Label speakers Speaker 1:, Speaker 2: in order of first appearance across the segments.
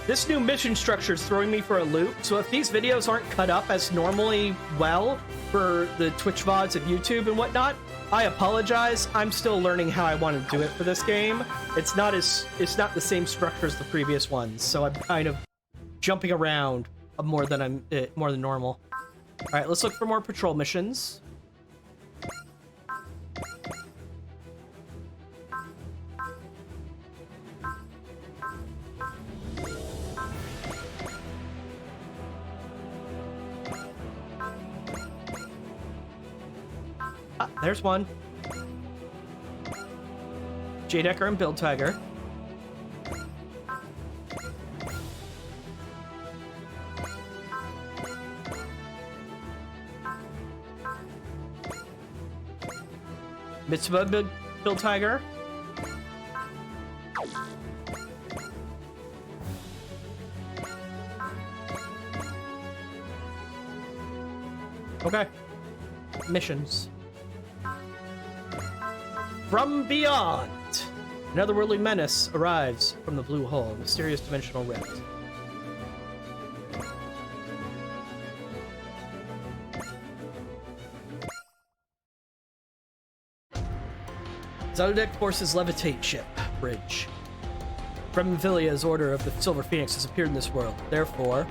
Speaker 1: This new mission structure is throwing me for a loop, so if these videos aren't cut up as normally well for the Twitch VODs and YouTube and whatnot, I apologize. I'm still learning how I want to do it for this game. It's not the same structure as the previous ones, so I'm kind of jumping around more than normal. All right, let's look for more patrol missions. Ah, there's one. J-Decker and Build Tiger. Mitzvah Build Tiger. Okay. Missions. From beyond! An otherworldly menace arrives from the blue hole, mysterious dimensional rift. Zodiac forces levitate ship, bridge. Bremvilia's order of the Silver Phoenix has appeared in this world. Therefore,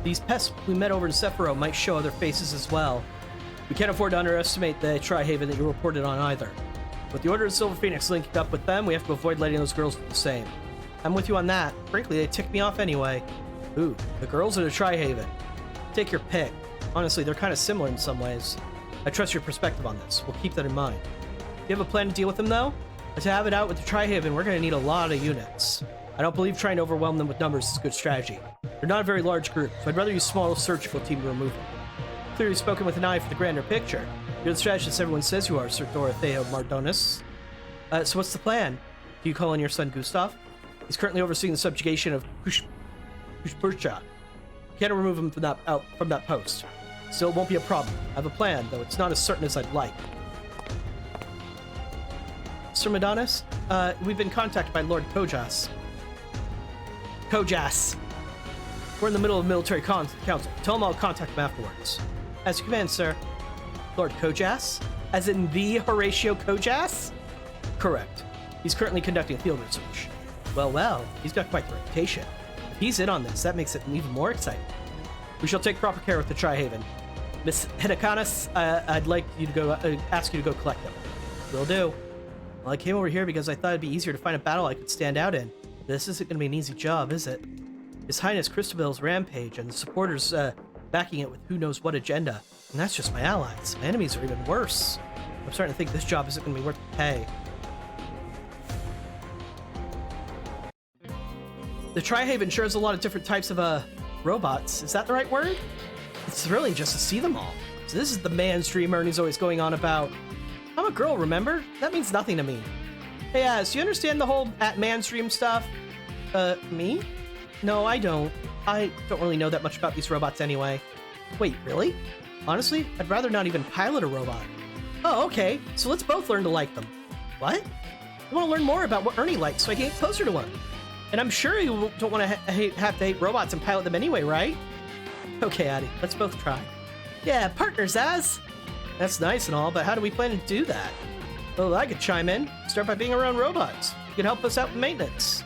Speaker 1: these pests we met over in Sephiroth might show other faces as well. We can't afford to underestimate the Tri-Haven that you reported on either. With the Order of Silver Phoenix linking up with them, we have to avoid letting those girls do the same. I'm with you on that. Frankly, they tick me off anyway. Ooh, the girls or the Tri-Haven? Take your pick. Honestly, they're kind of similar in some ways. I trust your perspective on this. We'll keep that in mind. Do you have a plan to deal with them, though? To have it out with the Tri-Haven, we're going to need a lot of units. I don't believe trying to overwhelm them with numbers is a good strategy. They're not a very large group, so I'd rather use a small surgical team to remove them. Clearly spoken with an eye for the grander picture. You're the strategist everyone says you are, Sir Dorotheo Mardonis. So what's the plan? Do you call in your son Gustav? He's currently overseeing the subjugation of Pushpurcha. Can't remove him from that post. Still, it won't be a problem. I have a plan, though it's not as certain as I'd like. Sir Mardonis, we've been contacted by Lord Kojas. We're in the middle of military council. Tell him I'll contact him afterwards. As you command, sir. Lord Kojas? As in the Horatio Kojas? Correct. He's currently conducting field research. Well, he's got quite the reputation. If he's in on this, that makes it even more exciting. We shall take proper care with the Tri-Haven. Miss Hidakanis, I'd like you to go ask you to go collect them. Will do. Well, I came over here because I thought it'd be easier to find a battle I could stand out in. This isn't going to be an easy job, is it? His Highness Christabel's rampage and the supporters backing it with who knows what agenda. And that's just my allies. My enemies are even worse. I'm starting to think this job isn't going to be worth the pay. The Tri-Haven sure has a lot of different types of robots. Is that the right word? It's thrilling just to see them all. So this is the man streamer, and he's always going on about, I'm a girl, remember? That means nothing to me. Hey, Az, do you understand the whole at-man-stream stuff? Me? No, I don't. I don't really know that much about these robots anyway. Wait, really? Honestly, I'd rather not even pilot a robot. Oh, okay. So let's both learn to like them. What? I want to learn more about what Ernie likes so I can get closer to him. And I'm sure you don't want to have to hate robots and pilot them anyway, right? Okay, Addy, let's both try. Yeah, partners, Az! That's nice and all, but how do we plan to do that? Well, I could chime in. Start by being around robots. You can help us out with maintenance.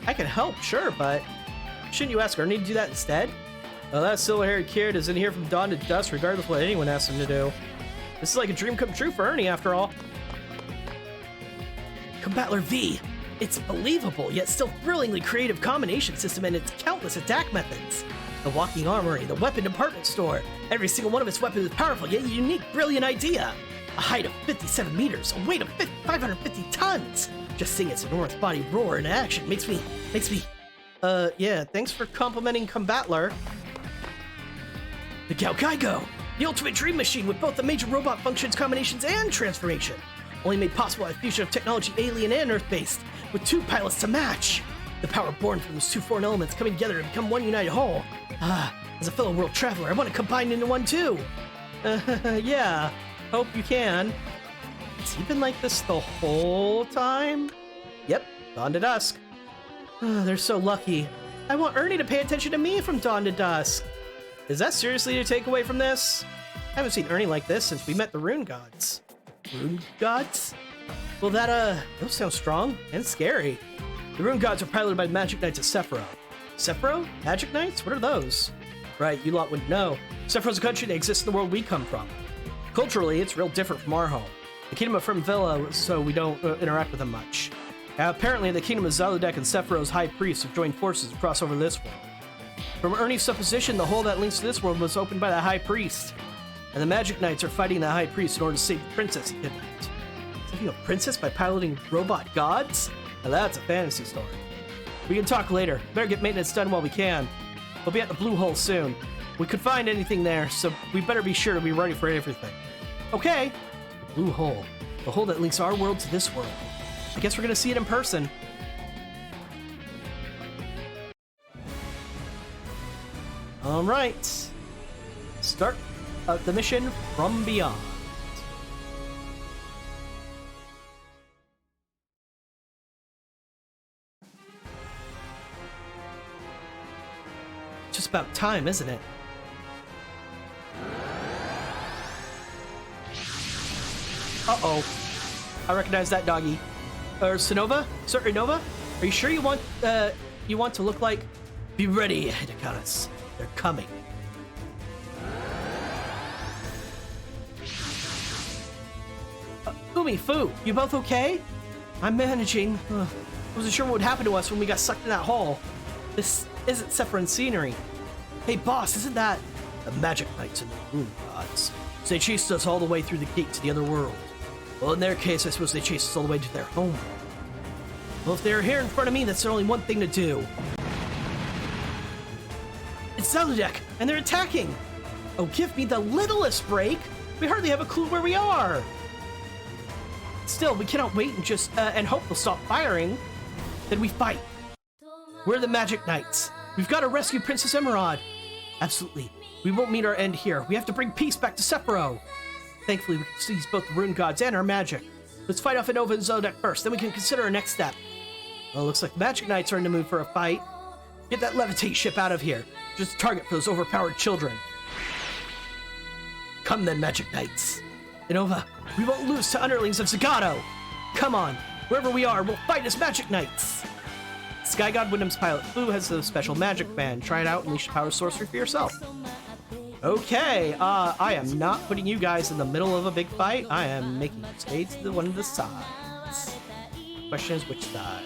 Speaker 1: I can help, sure, but shouldn't you ask Ernie to do that instead? Well, that silver-haired kid is in here from dawn to dusk regardless of what anyone asks him to do. This is like a dream come true for Ernie, after all. Combattler V. It's believable, yet still thrillingly creative combination system and its countless attack methods. The walking armory, the weapon department store. Every single one of its weapons is powerful, yet a unique, brilliant idea. A height of 57 meters, a weight of 550 tons. Just seeing its enormous body roar in action makes me... yeah, thanks for complimenting Combattler. The Galgaigo, the ultimate dream machine with both the major robot functions, combinations, and transformation. Only made possible by a fusion of technology alien and Earth-based, with two pilots to match. The power born from those two foreign elements coming together to become one united whole. As a fellow world traveler, I want to combine into one too. Yeah, hope you can. Has he been like this the whole time? Yep, dawn to dusk. They're so lucky. I want Ernie to pay attention to me from dawn to dusk. Is that seriously your takeaway from this? I haven't seen Ernie like this since we met the Rune Gods. Rune Gods? Well, those sound strong and scary. The Rune Gods are piloted by the Magic Knights of Sephiroth. Sephiroth? Magic Knights? What are those? Right, you lot wouldn't know. Sephiroth's a country that exists in the world we come from. Culturally, it's real different from our home. The Kingdom of Villa, so we don't interact with them much. Apparently, the Kingdom of Zaludek and Sephiroth's High Priest have joined forces to cross over this world. From Ernie's supposition, the hole that links to this world was opened by the High Priest. And the Magic Knights are fighting the High Priest in order to save the princess he kidnapped. Saving a princess by piloting robot gods? Now that's a fantasy story. We can talk later. Better get maintenance done while we can. We'll be at the Blue Hole soon. We could find anything there, so we better be sure to be ready for everything. Okay. The Blue Hole. The hole that links our world to this world. I guess we're gonna see it in person. Alright. Start the mission from beyond. Just about time, isn't it? Uh-oh. I recognize that doggy. Or Sonova? Sir Nova? Are you sure you want to look like... Be ready, Hidekaras. They're coming. Umi, Fu, you both okay? I'm managing. I wasn't sure what would happen to us when we got sucked in that hole. This isn't Sephiroth scenery. Hey, boss, isn't that... The Magic Knights and the Rune Gods. So they chased us all the way through the gate to the other world. Well, in their case, I suppose they chased us all the way to their home. Well, if they're here in front of me, that's only one thing to do. It's Zaludek, and they're attacking! Oh, give me the littlest break! We hardly have a clue where we are! Still, we cannot wait and just, and hope they'll stop firing. Then we fight. We're the Magic Knights. We've got to rescue Princess Emerald. Absolutely. We won't meet our end here. We have to bring peace back to Sephiroth. Thankfully, we can seize both the Rune Gods and our magic. Let's fight off Nova and Zaludek first, then we can consider our next step. Well, looks like the Magic Knights are in the mood for a fight. Get that levitate ship out of here. Just a target for those overpowered children. Come then, Magic Knights. Nova, we won't lose to underlings of Zagato. Come on, wherever we are, we'll fight as Magic Knights. Sky God Wyndham's pilot Fu has a special magic band. Try it out and unleash power sorcery for yourself. Okay, I am not putting you guys in the middle of a big fight. I am making you stay to one of the sides. Question is, which side?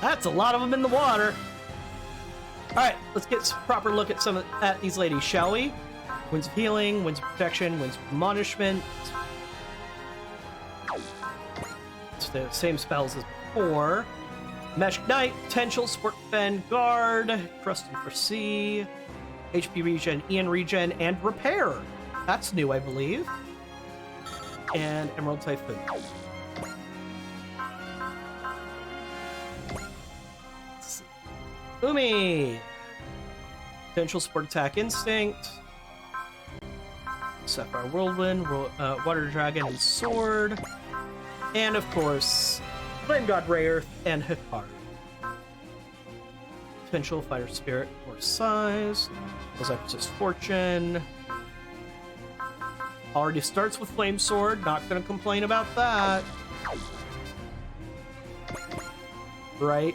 Speaker 1: That's a lot of them in the water. All right, let's get a proper look at these ladies, shall we? Winds of Healing, Winds of Protection, Winds of Admonishment. It's the same spells as before. Magic Knight, Potential, Sport Defend, Guard, Trust and Foresee, HP Regen, Ian Regen, and Repair. That's new, I believe. And Emerald Typhoon. Umi! Potential Sport Attack Instinct. Sapphire Whirlwind, Water Dragon and Sword. And of course, Flame God Ray and Hikar. Potential Fighter Spirit or Size. Resist Fortune. Already starts with Flame Sword, not gonna complain about that. Right?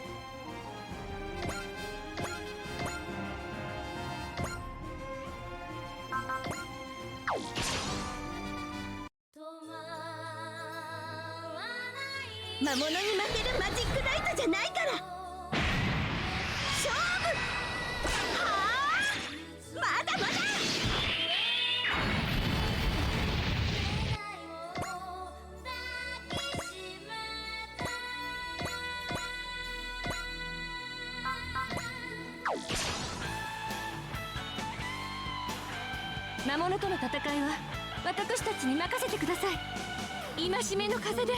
Speaker 2: 私たちに任せてください。戒めの風で。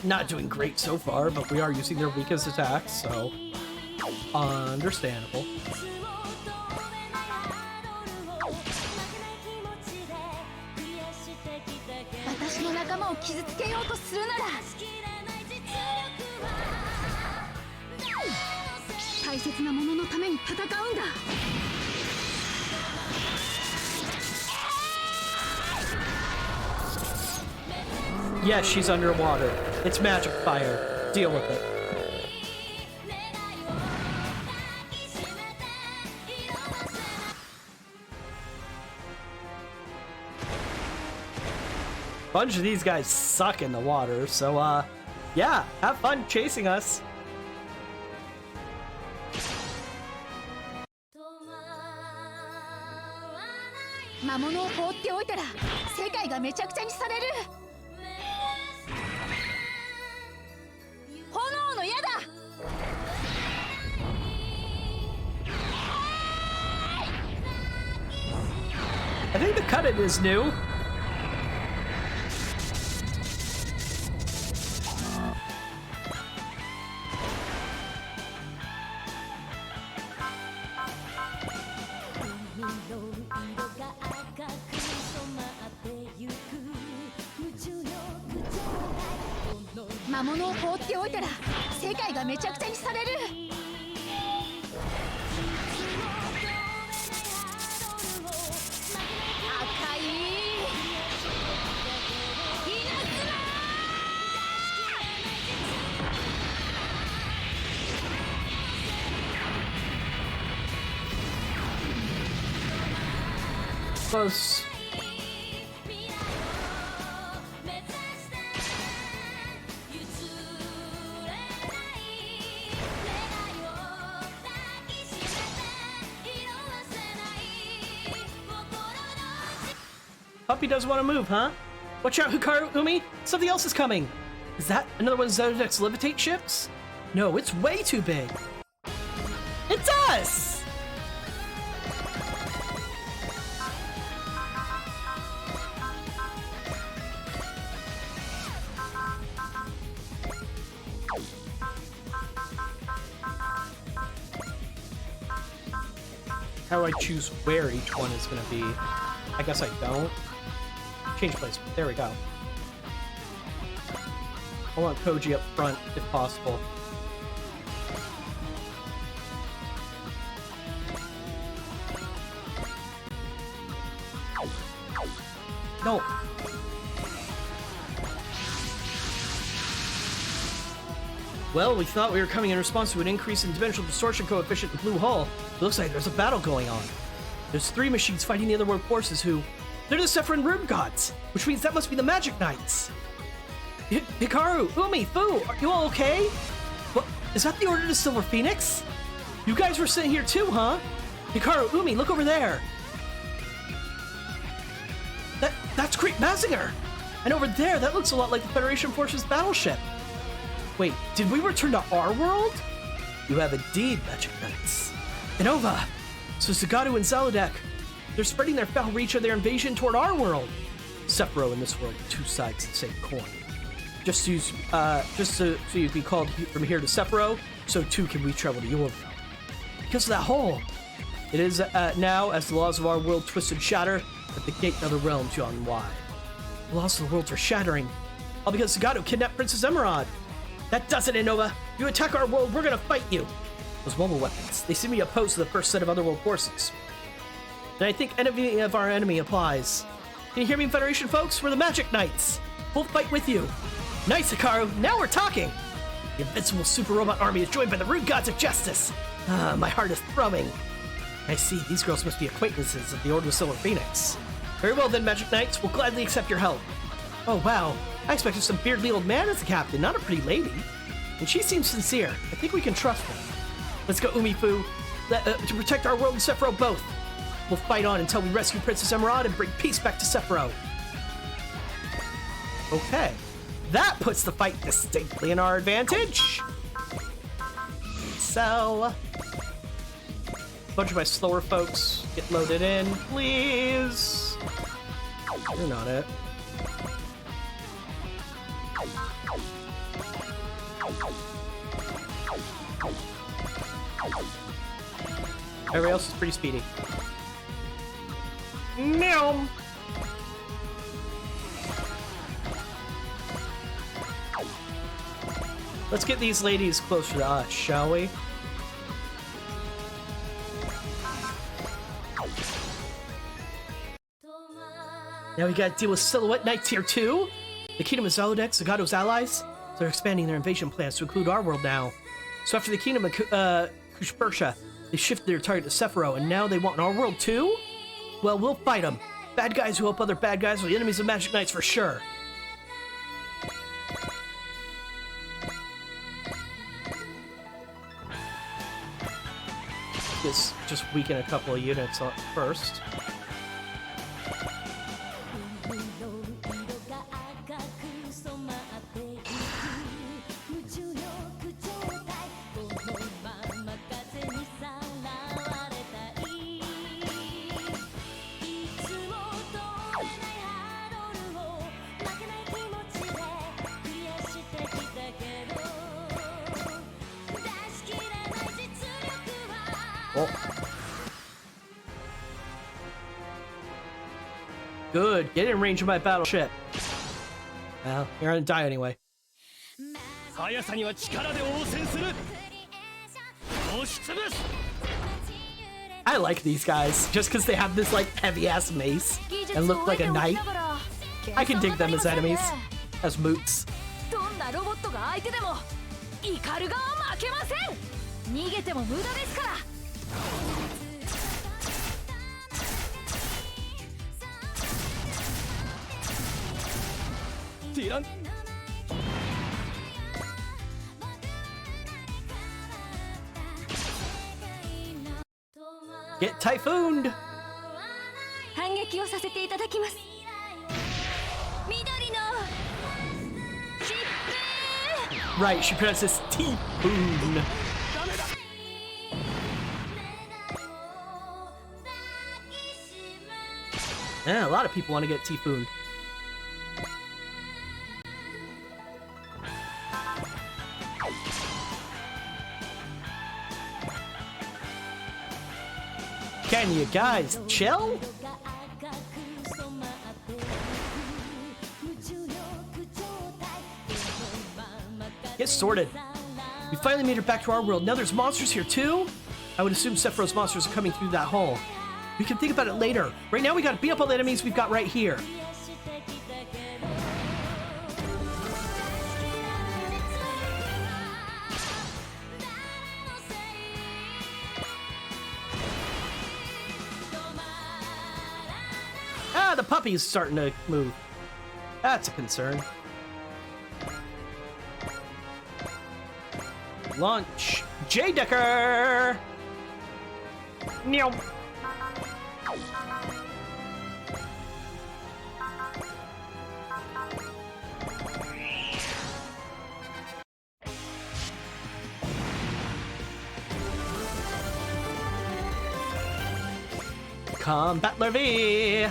Speaker 1: Not doing great so far, but we are using their weakest attacks, so understandable.
Speaker 2: 私の仲間を傷つけようとするなら、大切なもののために戦うんだ。
Speaker 1: Yes, she's underwater. It's magic fire. Deal with it. Bunch of these guys suck in the water, so yeah, have fun chasing us.
Speaker 2: 魔物を放っておいたら世界がめちゃくちゃにされる。炎の矢だ。
Speaker 1: I think the cut-in is new. Close. Puppy doesn't want to move, huh? Watch out, Hikaru, Umi! Something else is coming! Is that another one of Zodek's levitate ships? No, it's way too big! It's us! How do I choose where each one is going to be? I guess I don't. Change place. There we go. I want Koji up front, if possible. No. Well, we thought we were coming in response to an increase in dimensional distortion coefficient in Blue Hull. It looks like there's a battle going on. There's 3 machines fighting the otherworld forces who... They're the Sephiroth Room Gods, which means that must be the Magic Knights. Hikaru, Umi, Fu, are you all okay? What, is that the order to Silver Phoenix? You guys were sitting here too, huh? Hikaru, Umi, look over there. That's Great Mazinger. And over there, that looks a lot like the Federation Forces battleship. Wait, did we return to our world? You have indeed, Magic Knights. Inova, so Zagato and Zaludek, they're spreading their foul reach of their invasion toward our world. Sephiroth and this world are 2 sides of the same coin. Just so you can be called from here to Sephiroth, so too can we travel to your world. Because of that hole. It is now, as the laws of our world twist and shatter, that the gate to other realms yawn wide. The laws of the worlds are shattering. All because Zagato kidnapped Princess Emerald. That does it, Inova. If you attack our world, we're gonna fight you. Those mobile weapons, they seem to be opposed to the first set of otherworld forces. And I think enemy of our enemy applies. Can you hear me, Federation folks? We're the Magic Knights. We'll fight with you. Nice, Hikaru. Now we're talking. The invincible super robot army is joined by the rude gods of justice. My heart is thrumming. I see. These girls must be acquaintances of the Order of Silver Phoenix. Very well then, Magic Knights. We'll gladly accept your help. Oh, wow. I expected some beardly old man as a captain, not a pretty lady. And she seems sincere. I think we can trust her. Let's go, Umifu. To protect our world and Sephiroth both. We'll fight on until we rescue Princess Emerald and bring peace back to Sephiroth. Okay. That puts the fight distinctly in our advantage. So, bunch of my slower folks get loaded in, please. You're not it. Everybody else is pretty speedy. Meow. Let's get these ladies closer to us, shall we? Now we gotta deal with Silhouette Knights here too. The Kingdom of Zalodex, Zagato's allies, they're expanding their invasion plans to include our world now. So after the Kingdom of Kushpersha, they shifted their target to Sephiroth, and now they want our world too? Well, we'll fight them. Bad guys who help other bad guys are the enemies of Magic Knights for sure. Just weaken a couple of units first. Oh. Good. Get in range of my battleship. Well, you're gonna die anyway. I like these guys just because they have this like heavy ass mace and look like a knight. I can dig them as enemies, as moots. Get typhooned! Right, she pronounces Typhoon. Yeah, a lot of people want to get Typhooned. Can you guys chill? Get sorted. We finally made it back to our world. Now there's monsters here too? I would assume Sephiroth's monsters are coming through that hole. We can think about it later. Right now we gotta beat up all the enemies we've got right here. Ah, the puppy's starting to move. That's a concern. Launch J-Decker! Meow. Combat Larvae!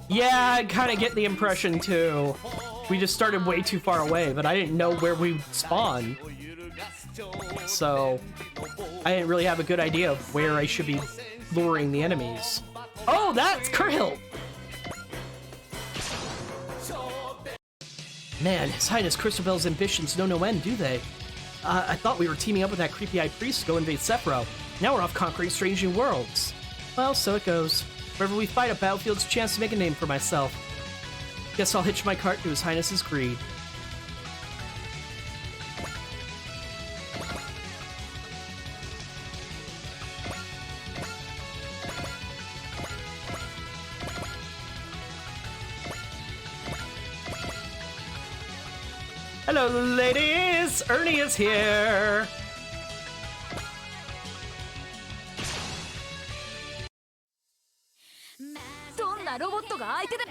Speaker 1: Yeah, I kind of get the impression too. We just started way too far away, but I didn't know where we spawned. So, I didn't really have a good idea of where I should be luring the enemies. Oh, that's Kurhilt! Man, His Highness Christabel's ambitions know no end, do they? I thought we were teaming up with that creepy-eyed priest to go invade Sephiroth. Now we're off conquering strange new worlds. Well, so it goes. Wherever we fight, a battlefield's a chance to make a name for myself. Guess I'll hitch my cart to His Highness's greed. Hello, ladies! Ernie is here!
Speaker 2: なロボットが相手だ。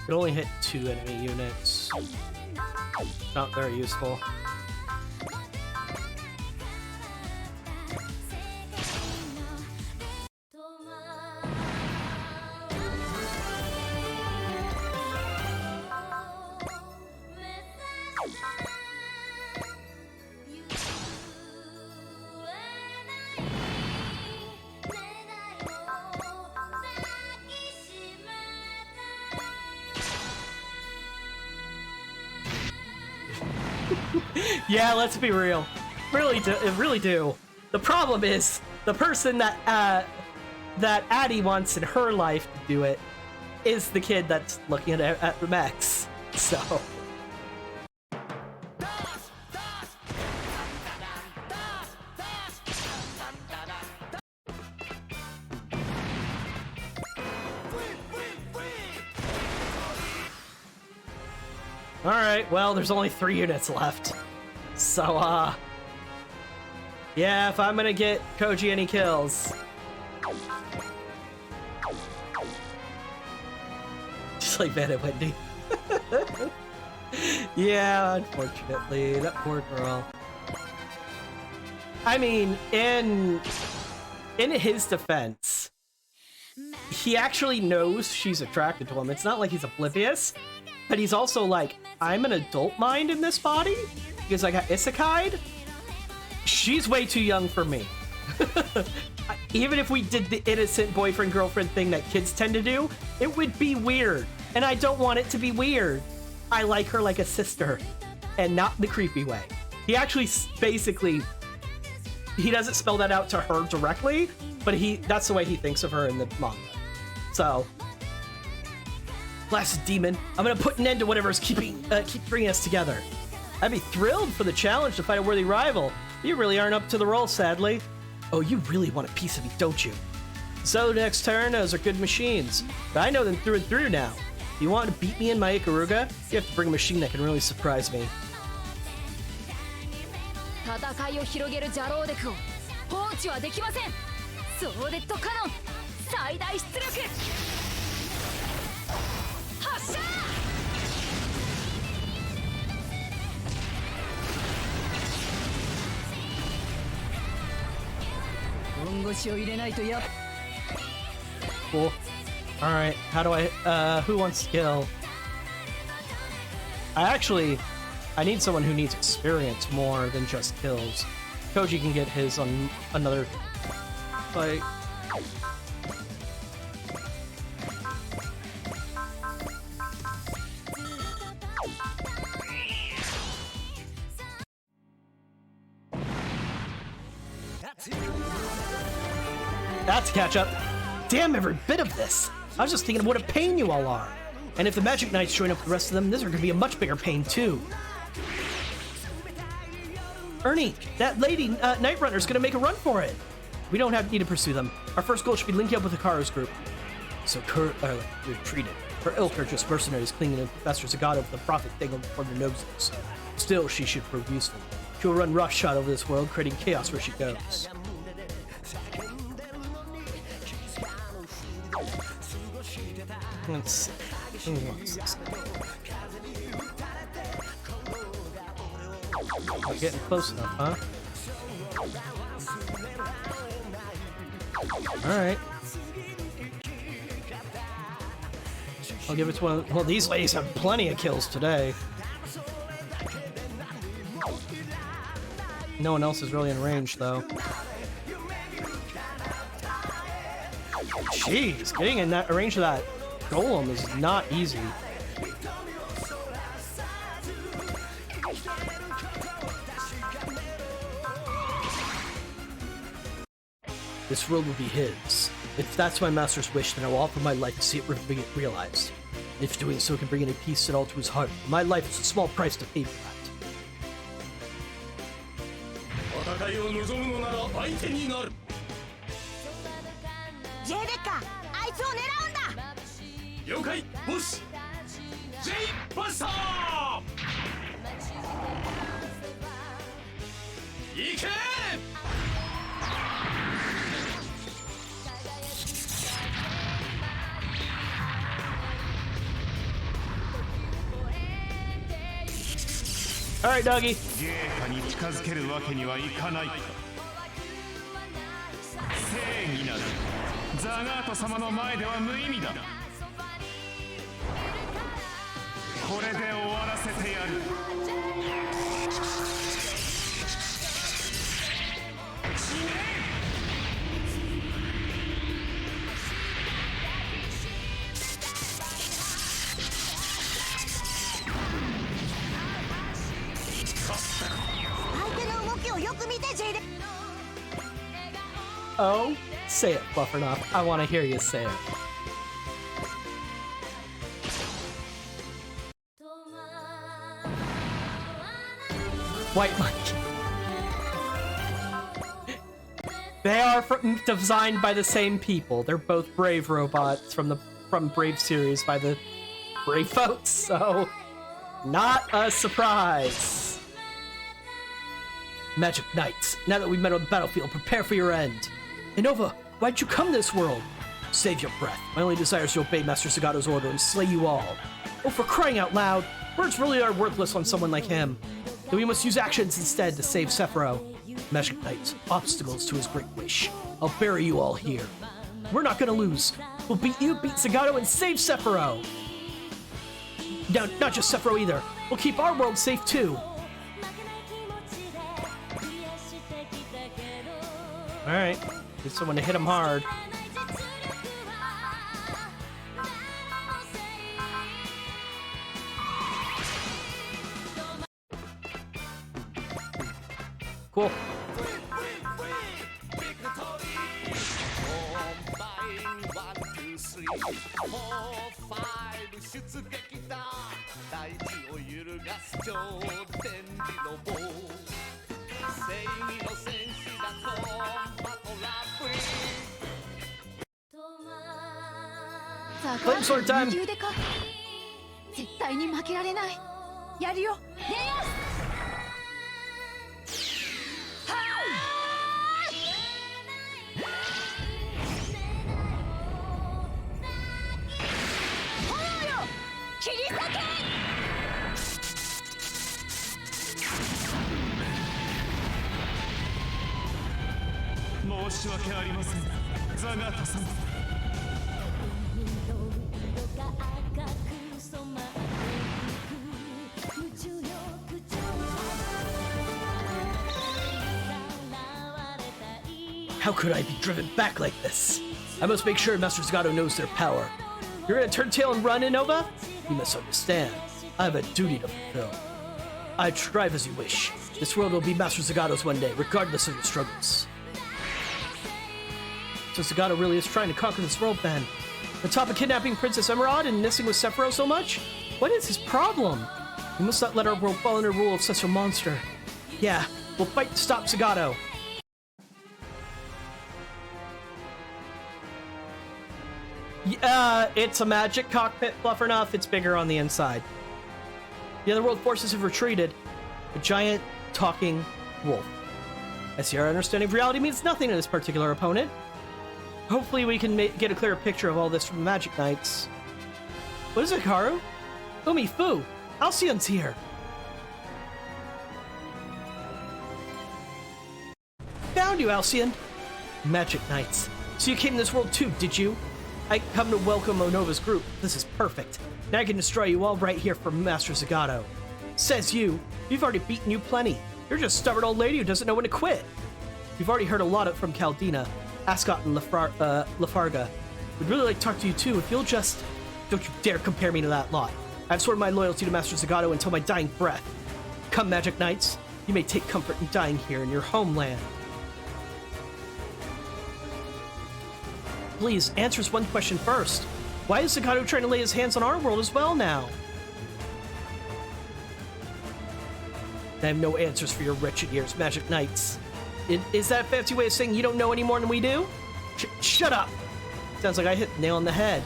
Speaker 1: It only hit 2 enemy units. Not very useful. Yeah, let's be real. Really do. The problem is the person that Addie wants in her life to do it is the kid that's looking at the mechs. So. Alright, well, there's only 3 units left. So, yeah, if I'm gonna get Koji any kills. Just like Van and Wendy. Yeah, unfortunately, that poor girl. I mean, in his defense, he actually knows she's attracted to him. It's not like he's oblivious, but he's also like, I'm an adult mind in this body because I got isekai'd. She's way too young for me. Even if we did the innocent boyfriend-girlfriend thing that kids tend to do, it would be weird. And I don't want it to be weird. I like her like a sister, and not the creepy way. He actually basically, he doesn't spell that out to her directly, but that's the way he thinks of her in the manga. So, Blasted demon, I'm gonna put an end to whatever's keep bringing us together. I'd be thrilled for the challenge to fight a worthy rival. You really aren't up to the role, sadly. Oh, you really want a piece of me, don't you? So next turn, those are good machines. But I know them through and through now. If you want to beat me in my Ikaruga, you have to bring a machine that can really surprise me.
Speaker 2: 戦いを広げるジャローデクを放置はできません。ソーデッドカノン最大出力発射。本腰を入れないとや。
Speaker 1: Cool. All right. How do I? Who wants to kill? I need someone who needs experience more than just kills. Koji can get his on another fight. That's catch up. Damn every bit of this. I was just thinking of what a pain you all are. And if the Magic Knights join up with the rest of them, this is going to be a much bigger pain too. Ernie, that lady Night Runner's going to make a run for it. We don't need to pursue them. Our first goal should be linking up with Hikaru's group. So you're treated. Her ilk are just mercenaries clinging to Professor Zagato with the profit dangled before their noses. Still, she should prove useful. She will run roughshod over this world, creating chaos where she goes. Let's see. We're getting close enough, huh? Alright. I'll give it to one. Well, these ladies have plenty of kills today. No one else is really in range, though. Jeez, getting in that range of that golem is not easy. This world will be his. If that's my master's wish, then I will offer my life to see it realized. If doing so can bring any peace at all to his heart, my life is a small price to pay for
Speaker 3: 戦いを望むのなら相手になる。
Speaker 2: J デッカあいつを狙うんだ。
Speaker 3: 了解ボス。 J バスター行け。
Speaker 1: All right, doggy.
Speaker 4: ゲータに近づけるわけにはいかないか。正義なるザガート様の前では無意味だ。これで終わらせてやる。
Speaker 1: Oh, say it, Fluffernuff. I want to hear you say it. White Monkey. They are designed by the same people. They're both Brave robots from Brave series by the Brave folks, so not a surprise. Magic Knights, now that we've met on the battlefield, prepare for your end. Innova, why'd you come this world? Save your breath. My only desire is to obey Master Zagato's order and slay you all. Oh, for crying out loud, words really are worthless on someone like him. Then we must use actions instead to save Sephiroth. Magic Knights, obstacles to his great wish. I'll bury you all here. We're not gonna lose. We'll beat you, beat Zagato, and save Sephiroth. Now, not just Sephiroth either. We'll keep our world safe too. Alright. Need someone to hit him hard. Cool. Flame sword time.
Speaker 2: 絶対に負けられない。やるよ。レア切り裂
Speaker 4: 申し訳ありません、ザガート様。
Speaker 1: How could I be driven back like this? I must make sure Master Zagato knows their power. You're gonna turn tail and run, Innova? You must understand. I have a duty to fulfill. I strive as you wish. This world will be Master Zagato's one day, regardless of your struggles. So Zagato really is trying to conquer this world, then. On top of kidnapping Princess Emerald and messing with Sephiroth so much? What is his problem? We must not let our world fall under rule of such a monster. Yeah, we'll fight to stop Zagato. It's a magic cockpit, Fluffernuff. It's bigger on the inside. The other world forces have retreated. A giant talking wolf. I see our understanding of reality means nothing to this particular opponent. Hopefully we can get a clearer picture of all this from the Magic Knights. What is it, Karu? Umi Fu! Alcyon's here! Found you, Alcyon! Magic Knights. So you came to this world too, did you? I come to welcome Onova's group. This is perfect. Now I can destroy you all right here from Master Zagato. Says you. We've already beaten you plenty. You're just a stubborn old lady who doesn't know when to quit. We've already heard a lot from Caldina, Ascot, and Lafarga. We'd really like to talk to you too if you'll just... Don't you dare compare me to that lot. I've sworn my loyalty to Master Zagato until my dying breath. Come, Magic Knights. You may take comfort in dying here in your homeland. Please, answer us one question first. Why is Zagato trying to lay his hands on our world as well now? I have no answers for your wretched ears, Magic Knights. Is that a fancy way of saying you don't know any more than we do? Shut up! Sounds like I hit the nail on the head.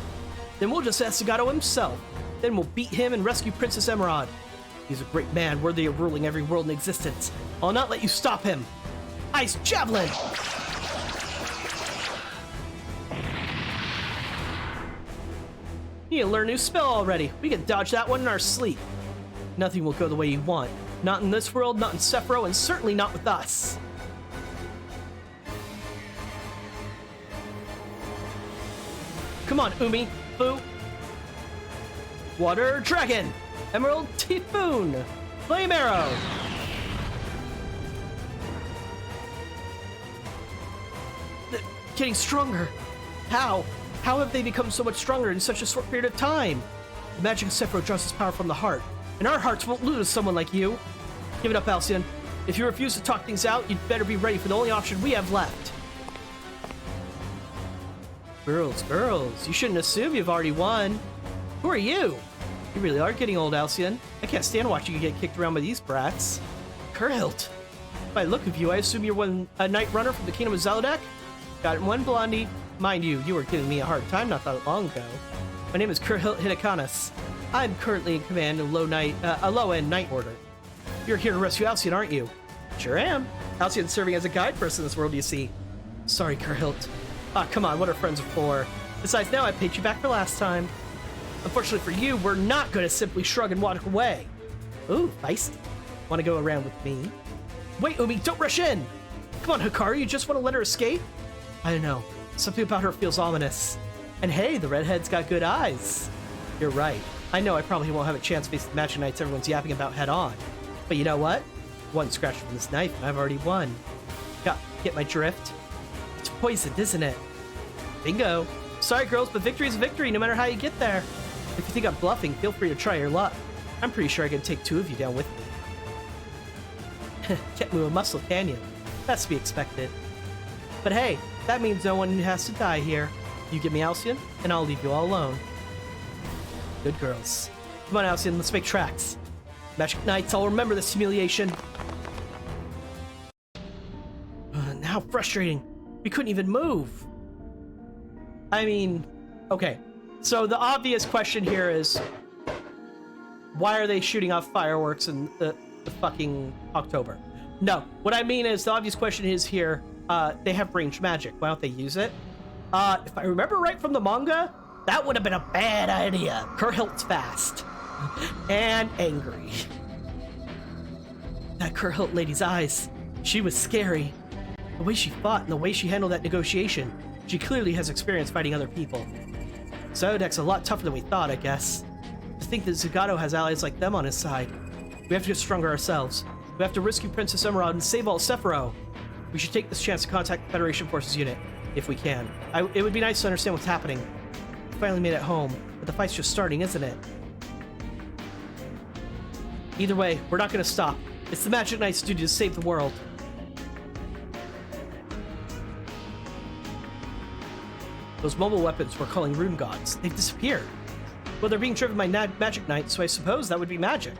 Speaker 1: Then we'll just ask Zagato himself. Then we'll beat him and rescue Princess Emerald. He's a great man, worthy of ruling every world in existence. I'll not let you stop him. Ice Javelin! You need to learn a new spell already. We can dodge that one in our sleep. Nothing will go the way you want. Not in this world, not in Sephiroth, and certainly not with us. Come on, Umi. Boo. Water Dragon. Emerald Typhoon. Flame Arrow. They're getting stronger. How? How have they become so much stronger in such a short period of time? The magic of Sephiroth draws its power from the heart, and our hearts won't lose someone like you. Give it up, Halcyon. If you refuse to talk things out, you'd better be ready for the only option we have left. Girls, you shouldn't assume you've already won. Who are you? You really are getting old, Halcyon. I can't stand watching you get kicked around by these brats. Kurhilt. By the look of you, I assume you're a knight runner from the Kingdom of Zelodek? Got it, one blondie. Mind you were giving me a hard time not that long ago. My name is Kurhilt Hidekanis. I'm currently in command of a low-end knight order. You're here to rescue Halcyon, aren't you? Sure am. Halcyon serving as a guide for us in this world, you see. Sorry, Kurhilt. Ah, come on, what are friends for? Besides, now I paid you back for last time. Unfortunately for you, we're not going to simply shrug and walk away. Ooh, feisty. Want to go around with me? Wait, Umi, don't rush in! Come on, Hikaru, you just want to let her escape? I don't know. Something about her feels ominous. And hey, the redhead's got good eyes. You're right. I know I probably won't have a chance to face the Magic Knights everyone's yapping about head on. But you know what? One scratch from this knife and I've already won. Get my drift? It's poisoned, isn't it? Bingo. Sorry, girls, but victory is victory no matter how you get there. If you think I'm bluffing, feel free to try your luck. I'm pretty sure I can take two of you down with me. Can't move a muscle, can you? That's to be expected. But hey, that means no one has to die here. You give me Halcyon, and I'll leave you all alone. Good girls. Come on, Halcyon, let's make tracks. Magic Knights, I'll remember this humiliation. How frustrating. We couldn't even move. I mean, okay. So the obvious question here is, why are they shooting off fireworks in the fucking October? No, what I mean is the obvious question is here, they have ranged magic. Why don't they use it? If I remember right from the manga, that would have been a bad idea. Kurhilt's fast. And angry. That Kurhilt lady's eyes. She was scary. The way she fought and the way she handled that negotiation. She clearly has experience fighting other people. Zelodek's a lot tougher than we thought, I guess. To think that Zagato has allies like them on his side. We have to get stronger ourselves. We have to rescue Princess Emerald and save all Sephiroth. We should take this chance to contact the Federation Forces unit, if we can. It would be nice to understand what's happening. We finally made it home, but the fight's just starting, isn't it? Either way, we're not going to stop. It's the Magic Knight's duty to save the world. Those mobile weapons we're calling rune gods, they've disappeared. Well, they're being driven by Magic Knights, so I suppose that would be magic.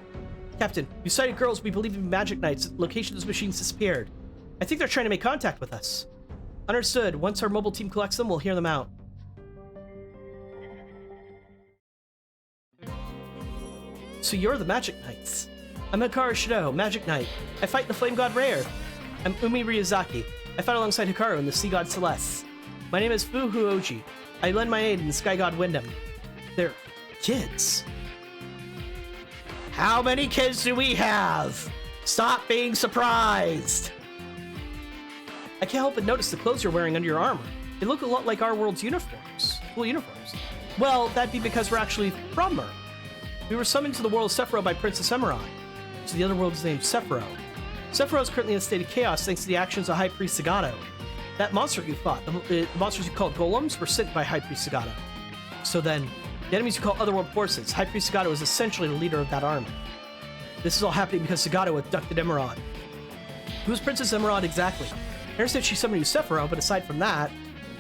Speaker 1: Captain, you sighted girls we believe to be Magic Knights at the location those machines disappeared. I think they're trying to make contact with us. Understood. Once our mobile team collects them, we'll hear them out. So you're the Magic Knights. I'm Hikaru Shido, Magic Knight. I fight in the Flame God Rare. I'm Umi Ryuzaki. I fight alongside Hikaru and the Sea God Celeste. My name is Fuhu Oji. I lend my aid in the Sky God Wyndham. They're kids. How many kids do we have? Stop being surprised! I can't help but notice the clothes you're wearing under your armor. They look a lot like our world's uniforms. Cool uniforms. Well, that'd be because we're actually from Earth. We were summoned to the world of Sephiroth by Princess Emerald. So the other world is named Sephiroth. Sephiroth is currently in a state of chaos thanks to the actions of High Priest Zagato. That monster you fought, the monsters you called golems, were sent by High Priest Zagato. So then, the enemies you call Otherworld forces, High Priest Zagato is essentially the leader of that army. This is all happening because Zagato abducted Emerald. Who's Princess Emerald exactly? I understand she summoned you Sephiroth, but aside from that,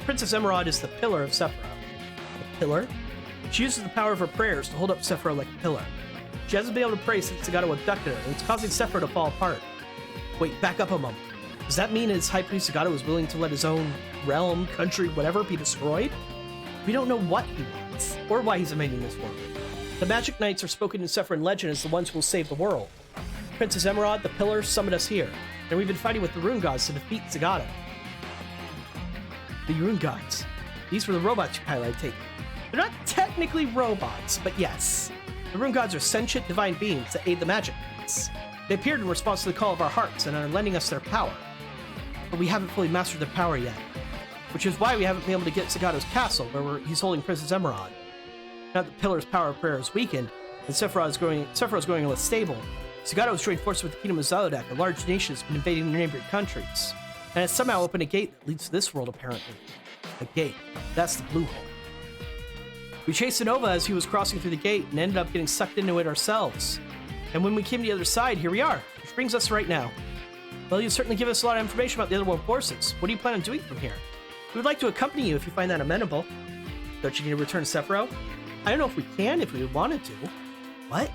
Speaker 1: Princess Emerald is the pillar of Sephiroth. The pillar? She uses the power of her prayers to hold up Sephiroth like a pillar. She hasn't been able to pray since Zagato abducted her, and it's causing Sephiroth to fall apart. Wait, back up a moment. Does that mean his High Priest Zagato is willing to let his own realm, country, whatever be destroyed? We don't know what he wants, or why he's invading this world. The Magic Knights are spoken in Sephiroth legend as the ones who will save the world. Princess Emerald, the Pillar, summoned us here, and we've been fighting with the Rune Gods to defeat Zagato. The Rune Gods. These were the robots you highlighted taken. They're not technically robots, but yes. The Rune Gods are sentient divine beings that aid the Magic Knights. They appeared in response to the call of our hearts and are lending us their power. But we haven't fully mastered their power yet, which is why we haven't been able to get Zagato's castle, where he's holding Princess Emerald. Now that the Pillar's power of prayer is weakened, and Sephiroth is growing less stable, Zagato has joined forces with the Kingdom of Zalodek, a large nation has been invading the neighboring countries, and has somehow opened a gate that leads to this world, apparently. A gate. That's the blue hole. We chased Nova as he was crossing through the gate and ended up getting sucked into it ourselves. And when we came to the other side, here we are, which brings us right now. Well, you certainly give us a lot of information about the Otherworld forces. What do you plan on doing from here? We would like to accompany you if you find that amenable. Don't you need to return to Sephiroth? I don't know if we can, if we wanted to. What?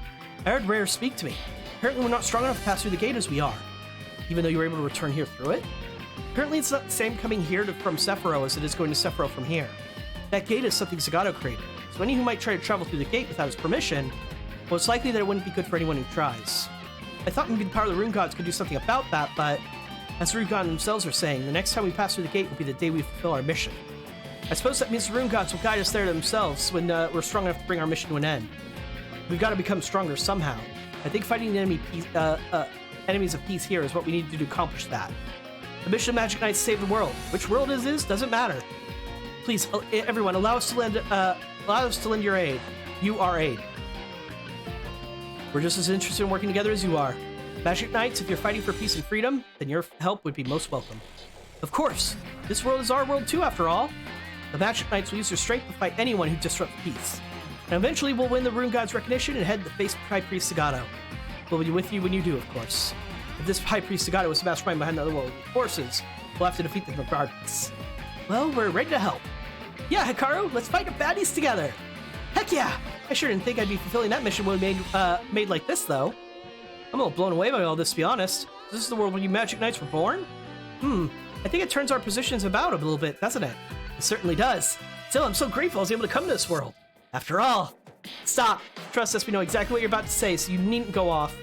Speaker 1: I heard Rare speak to me. Apparently we're not strong enough to pass through the gate as we are, even though you were able to return here through it. Apparently it's not the same coming here from Sephiroth as it is going to Sephiroth from here. That gate is something Zagato created, so any who might try to travel through the gate without his permission, well, it's likely that it wouldn't be good for anyone who tries. I thought maybe the power of the Rune Gods could do something about that, but as the Rune Gods themselves are saying, the next time we pass through the gate will be the day we fulfill our mission. I suppose that means the Rune Gods will guide us there themselves when we're strong enough to bring our mission to an end. We've got to become stronger somehow. I think fighting the enemies of peace here is what we need to do to accomplish that. The mission of Magic Knights save the world. Which world it is doesn't matter. Please, everyone, allow us to lend your aid. Our aid. We're just as interested in working together as you are. Magic Knights, if you're fighting for peace and freedom, then your help would be most welcome. Of course, this world is our world too, after all. The Magic Knights will use their strength to fight anyone who disrupts peace. And eventually we'll win the Rune God's recognition and head to face High Priest Zagato. We'll be with you when you do, of course. If this High Priest Zagato is the mastermind behind the Otherworld forces, we'll have to defeat them regardless. Well, we're ready to help. Yeah, Hikaru, let's fight the baddies together. Heck yeah! I sure didn't think I'd be fulfilling that mission when made like this, though. I'm a little blown away by all this, to be honest. This is the world where you Magic Knights were born? I think it turns our positions about a little bit, doesn't it? It certainly does. Still, I'm so grateful I was able to come to this world. After all. Stop. Trust us, we know exactly what you're about to say, so you needn't go off.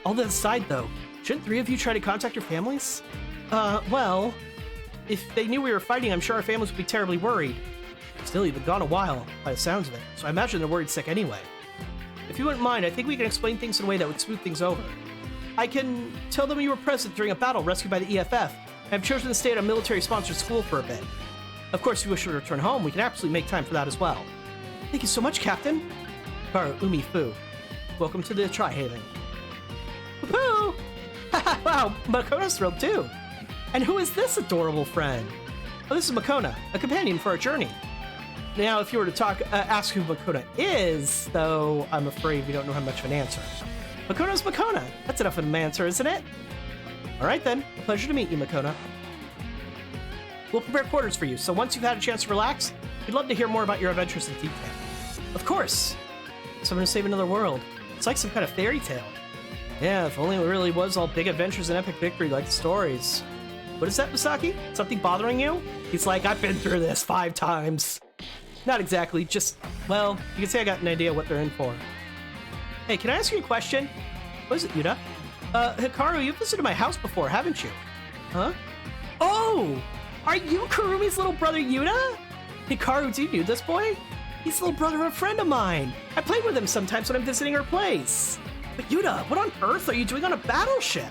Speaker 1: All that aside, though, shouldn't 3 of you try to contact your families? Well, if they knew we were fighting, I'm sure our families would be terribly worried. Still, you've been gone a while, by the sounds of it, so I imagine they're worried sick anyway. If you wouldn't mind, I think we can explain things in a way that would smooth things over. I can tell them you were present during a battle rescued by the EFF, and have chosen to stay at a military-sponsored school for a bit. Of course, if you wish to return home, we can absolutely make time for that as well. Thank you so much, Captain. Hikaru Umi Fu. Welcome to the Tri-Haven. Woohoo! Wow, Makona's thrilled too. And who is this adorable friend? Oh, this is Makona, a companion for our journey. Now, if you were to ask who Makona is, though, I'm afraid we don't know how much of an answer. Makona's Makona. That's enough of an answer, isn't it? All right, then. A pleasure to meet you, Makona. We'll prepare quarters for you, so once you've had a chance to relax, we'd love to hear more about your adventures in detail. Of course. Someone to save another world. It's like some kind of fairy tale. Yeah, if only it really was all big adventures and epic victory like the stories. What is that, Misaki? Something bothering you? He's like, I've been through this 5 times. Not exactly, just, well, you can say I got an idea what they're in for. Hey, can I ask you a question? What is it, Yuta? Hikaru, you've visited my house before, haven't you? Huh? Oh! Are you Kurumi's little brother, Yuta? Hikaru, do you know this boy? He's the little brother of a friend of mine. I play with him sometimes when I'm visiting her place. But Yuta, what on earth are you doing on a battleship?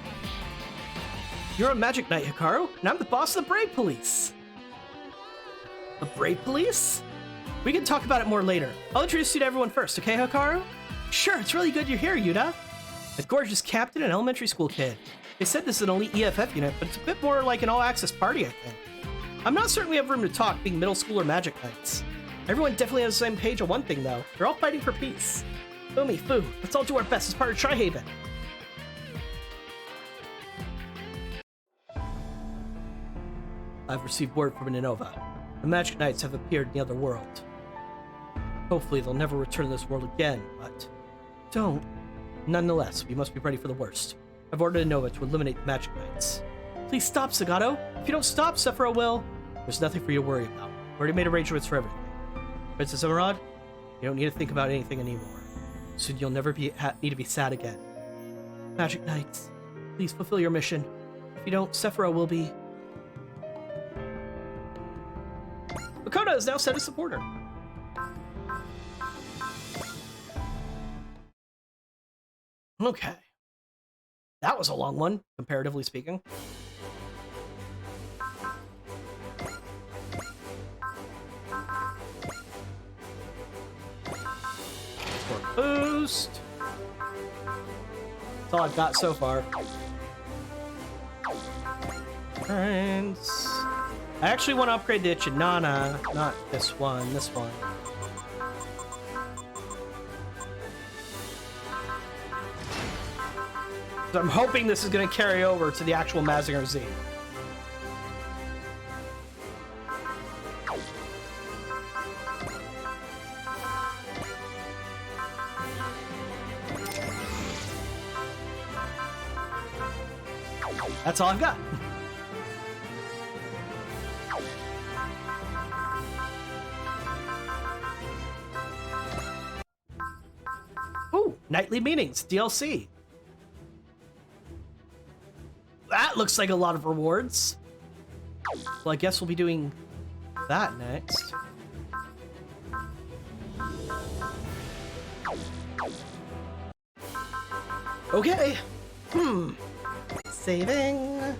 Speaker 1: You're a Magic Knight, Hikaru, and I'm the boss of the Brave Police. The Brave Police? We can talk about it more later. I'll introduce you to everyone first, okay, Hikaru? Sure, it's really good you're here, Yuta. A gorgeous captain and elementary school kid. They said this is an elite EFF unit, but it's a bit more like an all-access party, I think. I'm not certain we have room to talk being middle school or Magic Knights. Everyone definitely has the same page on one thing, though. They're all fighting for peace. Umi, Fu, let's all do our best as part of Tri-Haven. I've received word from Ninova. The Magic Knights have appeared in the other world. Hopefully they'll never return to this world again, but don't. Nonetheless, we must be ready for the worst. I've ordered Ninova to eliminate the Magic Knights. Please stop, Sagato. If you don't stop, Sephiroth will. There's nothing for you to worry about. We already made arrangements for everything. Princess Emerald, you don't need to think about anything anymore. Soon you'll never need to be sad again. Magic Knights, please fulfill your mission. If you don't, Sephiroth will be. Makoto is now set as supporter. Okay. That was a long one, comparatively speaking. Boost. That's all I've got so far. And I actually want to upgrade the Ichinana, not this one, this one. So I'm hoping this is going to carry over to the actual Mazinger Z. That's all I've got. Ooh, nightly meetings, DLC. That looks like a lot of rewards. Well, I guess we'll be doing that next. Okay. Saving.